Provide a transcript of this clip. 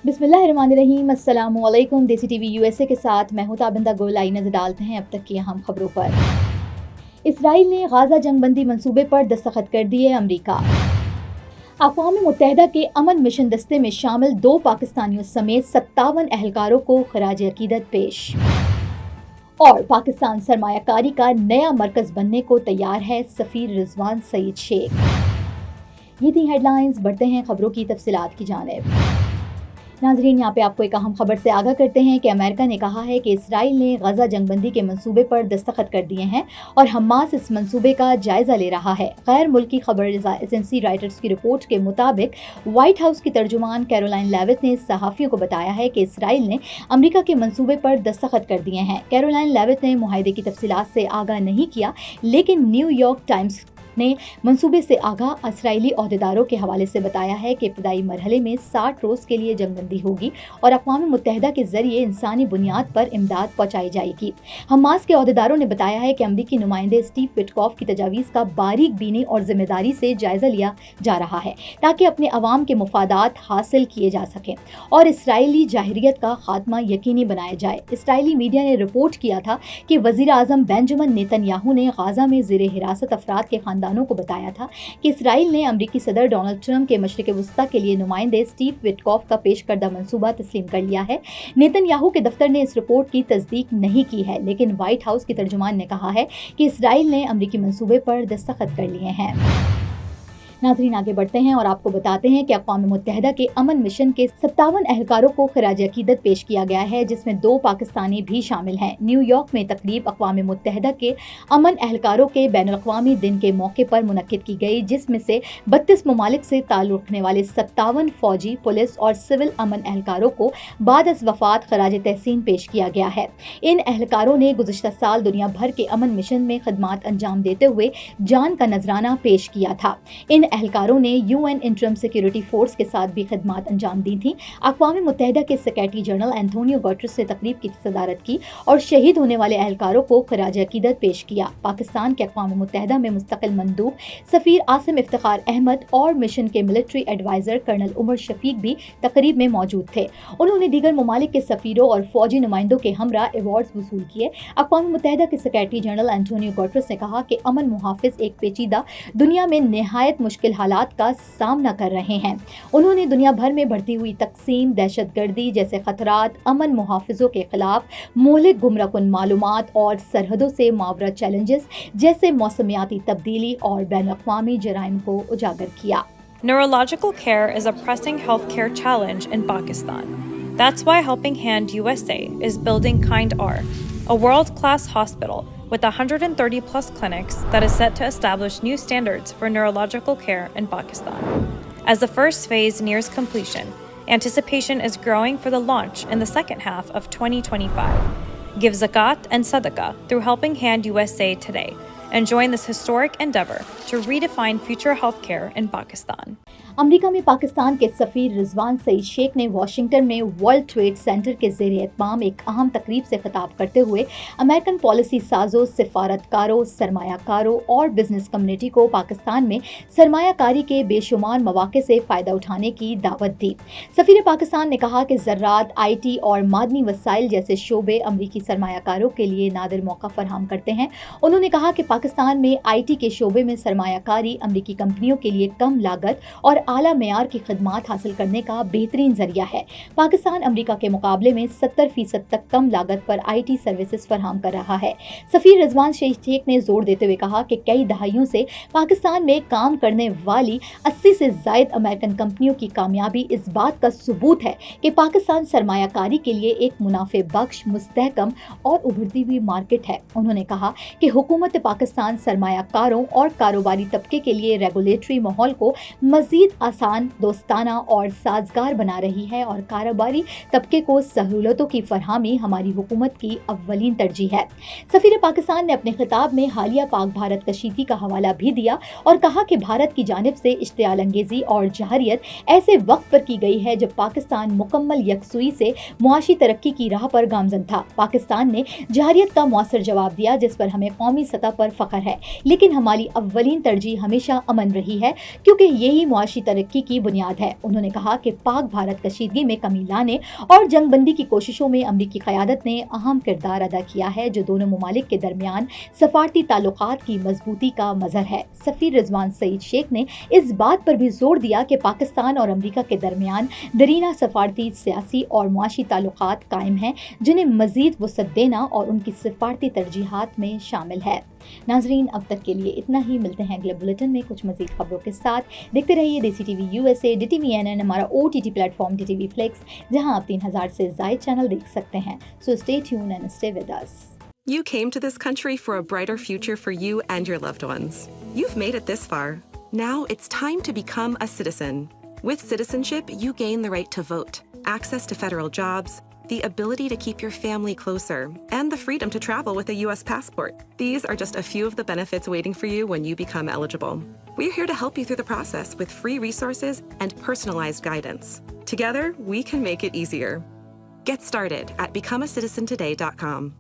बिस्मिल्लाहिर्रहमानिर्रहीम। अस्सलाम वालेकुम। देसी टीवी यूएसए के साथ मैं हूं ताबिंदा गुल। आई नजर डालते हैं अब तक की अहम खबरों पर। इसराइल ने गाजा जंगबंदी मंसूबे पर दस्तखत कर दिए। अमरीका अक़वाम मुत्तहिदा के अमन मिशन दस्ते में शामिल 2 पाकिस्तानियों समेत 57 एहलकारों को खराज अकीदत पेश। और पाकिस्तान सरमायाकारी का नया मरकज बनने को तैयार है सफ़ीर रिजवान सईद शेख। ये थी हेडलाइंस। बढ़ते हैं खबरों की तफसीलात की जानिब। नाजरीन, यहाँ पे आपको एक अहम खबर से आगाह करते हैं कि अमेरिका ने कहा है कि इसराइल ने गजा जंगबंदी के मंसूबे पर दस्तखत कर दिए हैं और हमास इस मंसूबे का जायजा ले रहा है। गैर मुल्की खबर एजेंसी रॉयटर्स की रिपोर्ट के मुताबिक व्हाइट हाउस की तर्जुमान कैरोलाइन लेविट ने सहाफ़ियों को बताया है कि इसराइल ने अमेरिका के मंसूबे पर दस्तखत कर दिए हैं। कैरोलाइन लेविट ने मुआहदे की तफसीलात से आगाह नहीं किया, लेकिन न्यूयॉर्क टाइम्स ने मंसूबे से आगाह इसराइली अहदेदारों के हवाले से बताया है कि इब्तदाई मरहले में 60 रोज़ के लिए जंगबंदी होगी और अक़वाम मुत्तहिदा के जरिए इंसानी बुनियाद पर इमदाद पहुँचाई जाएगी। हमास के अहदेदारों ने बताया है कि अमरीकी नुमाइंदे स्टीव विटकॉफ की तजावीज़ का बारीक बीनी और जिम्मेदारी से जायजा लिया जा रहा है ताकि अपने अवाम के मुफादात हासिल किए जा सकें और इसराइली जाहिरियत का खात्मा यकीनी बनाया जाए। इसराइली मीडिया ने रिपोर्ट किया था कि वज़ीर आज़म बेंजामिन नेतन्याहू ने गाजा में ज़ेरे हिरासत अफराद के खानदानों को बताया था कि इसराइल ने अमरीकी सदर डोनाल्ड ट्रंप के मशरिक़ वस्ता के लिए नुमाइंदे स्टीव विटकॉफ का पेश करदा मंसूबा तस्लीम कर लिया है। नेतन्याहू के दफ्तर ने इस रिपोर्ट की तस्दीक नहीं की है, लेकिन व्हाइट हाउस की तर्जुमान ने कहा है कि इसराइल ने अमरीकी मंसूबे पर दस्तखत कर लिए हैं। नाज़रीन, आगे बढ़ते हैं और आपको बताते हैं कि अक़वाम मुत्तहिदा के अमन मिशन के 57 एहलकारों को खराज अकीदत पेश किया गया है, जिसमें 2 पाकिस्तानी भी शामिल हैं। न्यूयॉर्क में तकरीब अक़वाम मुत्तहिदा के अमन एहलकारों के बैनुल-अक़वामी दिन के मौके पर मुनक्किद की गई, जिसमें से 32 ममालिक से ताल्लुक़ रखने वाले 57 फौजी, पुलिस और सिविल अमन एहलकारों को बाद अज़ वफ़ात खराज तहसीन पेश किया गया है। इन एहलकारों ने गुज़िश्ता साल दुनिया भर के अमन मिशन में खदमात अंजाम देते हुए जान का नजराना पेश किया था। इन एहलकारों ने यूएन इंटरम सिक्योरिटी फोर्स के साथ भी खदमात अंजाम दी थी। अक़वाम मुत्तहिदा के सेक्रेटरी जनरल एंटोनियो गुटेरेस ने तकरीब की सदारत की और शहीद होने वाले एहलकारों को खराज अकीदत पेश किया। पाकिस्तान के अक़वाम मुत्तहिदा में मुस्तकिल मंदूब सफ़ीर आसिम इफ्तिखार अहमद और मिशन के military adviser colonel Umar Shafiq भी तकरीब में मौजूद थे। उन्होंने दीगर ममालिक के सफ़ीरों और फौजी नुमाइंदों के हमरा अवार्ड्स वसूल किए। अक़वाम मुत्तहिदा के सेक्रेटरी जनरल एंटोनियो गुटेरेस ने कहा कि अमन मुहाफ़िज़ एक पेचीदा दुनिया में नहायत मुश्किल हालात का सामना कर रहे हैं। उन्होंने दुनिया भर में बढ़ती हुई तकसीम, दहशतगर्दी जैसे खतरात, अमन मुहाफिजों के खिलाफ मौलिक गुमराहकुन मालूमात और सरहदों से मावरा चैलेंजेस जैसे मौसमियाती तब्दीली और बैनुल-अक़वामी जराइम को उजागर किया। Neurological care is a pressing healthcare challenge in Pakistan. That's why Helping Hand USA is building Kind R, a world-class hospital with 130 plus clinics that is set to establish new standards for neurological care in Pakistan. As the first phase nears completion, anticipation is growing for the launch in the second half of 2025. Give zakat and sadaqah through Helping Hand USA today and join this historic endeavor to redefine future healthcare in Pakistan. America में पाकिस्तान के सफ़ीर रिजवान सईद शेख ने Washington में world trade centre के ज़ेरे इत्माम एक अहम तकरीब से खिताब करते हुए अमेरिकन पॉलिसी साजों, सिफारतकारों, सरमायाकारों और बिजनेस कम्युनिटी को पाकिस्तान में सरमायाकारी के बेशुमार मौक़े से फ़ायदा उठाने की दावत दी। सफ़ीर पाकिस्तान ने कहा कि ज़राअत, IT और मादनी वसाइल जैसे शोबे अमरीकी सरमायाकारों के लिए नादिर मौका फराहम करते हैं। उन्होंने कहा कि पाकिस्तान में IT के शोबे में सरमायाकारी अमरीकी कंपनियों के लिए कम लागत और आला मेयार की खदमात हासिल करने का बेहतरीन जरिया है। पाकिस्तान अमेरिका के मुकाबले में 70% तक कम लागत पर IT सर्विसेज फराहम कर रहा है। सफ़ीर रिजवान शेख ने जोर देते हुए कहा कि कई दहाइयों से पाकिस्तान में काम करने वाली 80 से ज़ायद अमेरिकन कंपनियों की कामयाबी इस बात का सबूत है कि पाकिस्तान सरमायाकारी के लिए एक मुनाफे बख्श, मुस्तहकम और उभरती हुई मार्केट है। उन्होंने कहा कि हुकूमत पाकिस्तान सरमायाकारों और कारोबारी तबके के लिए रेगुलेटरी माहौल को मज़ीद आसान, दोस्ताना और साजगार बना रही है और कारोबारी तबके को सहूलतों की फरहमी हमारी हुकूमत की अव्वलीन तरजीह है। सफ़ीर पाकिस्तान ने अपने खिताब में हालिया पाक भारत कशीदगी का हवाला भी दिया और कहा कि भारत की जानिब से इश्तियाल अंगेज़ी और जहरियत ऐसे वक्त पर की गई है जब पाकिस्तान मुकम्मल यकसुई से मुआशी तरक्की की राह पर गामजन था। पाकिस्तान ने जहरियत का मौसर जवाब दिया जिस पर हमें कौमी सतह पर फ़ख्र है, लेकिन हमारी अव्वलीन तरजीह हमेशा अमन रही है क्योंकि यही मुआशी मुआशी तरक्की की बुनियाद है। उन्होंने कहा कि पाक भारत कशीदगी में कमी लाने और जंग बंदी की कोशिशों में अमरीकी क़यादत ने अहम किरदार अदा किया है, जो दोनों ममालिक के दरमियान सफारती ताल्लुकात की मजबूती का मज़हर है। सफ़ीर रिजवान सईद शेख ने इस बात पर भी जोर दिया कि पाकिस्तान और अमरीका के दरमियान दरीना सफारती, सियासी और मुआशी ताल्लुकात कायम हैं, जिन्हें मज़ीद वसअत देना और उनकी सफारती तरजीहात में शामिल है। नाजरीन, अब तक के लिए इतना ही। मिलते हैं अगले बुलेटिन में कुछ मज़ीद खबरों के साथ। देखते रहिए देसी टीवी USA, DTVNN, हमारा OTT प्लेटफॉर्म DTV Flix, जहां आप 3000 से ज़ायद चैनल देख सकते हैं। So stay tuned and stay with us. You came to this country for a brighter future for you and your loved ones. You've made it this far. Now it's time to become a citizen. With citizenship, you gain the right to vote, access to federal jobs, the ability to keep your family closer, and the freedom to travel with a U.S. passport. These are just a few of the benefits waiting for you when you become eligible. We're here to help you through the process with free resources and personalized guidance. Together, we can make it easier. Get started at becomeacitizentoday.com.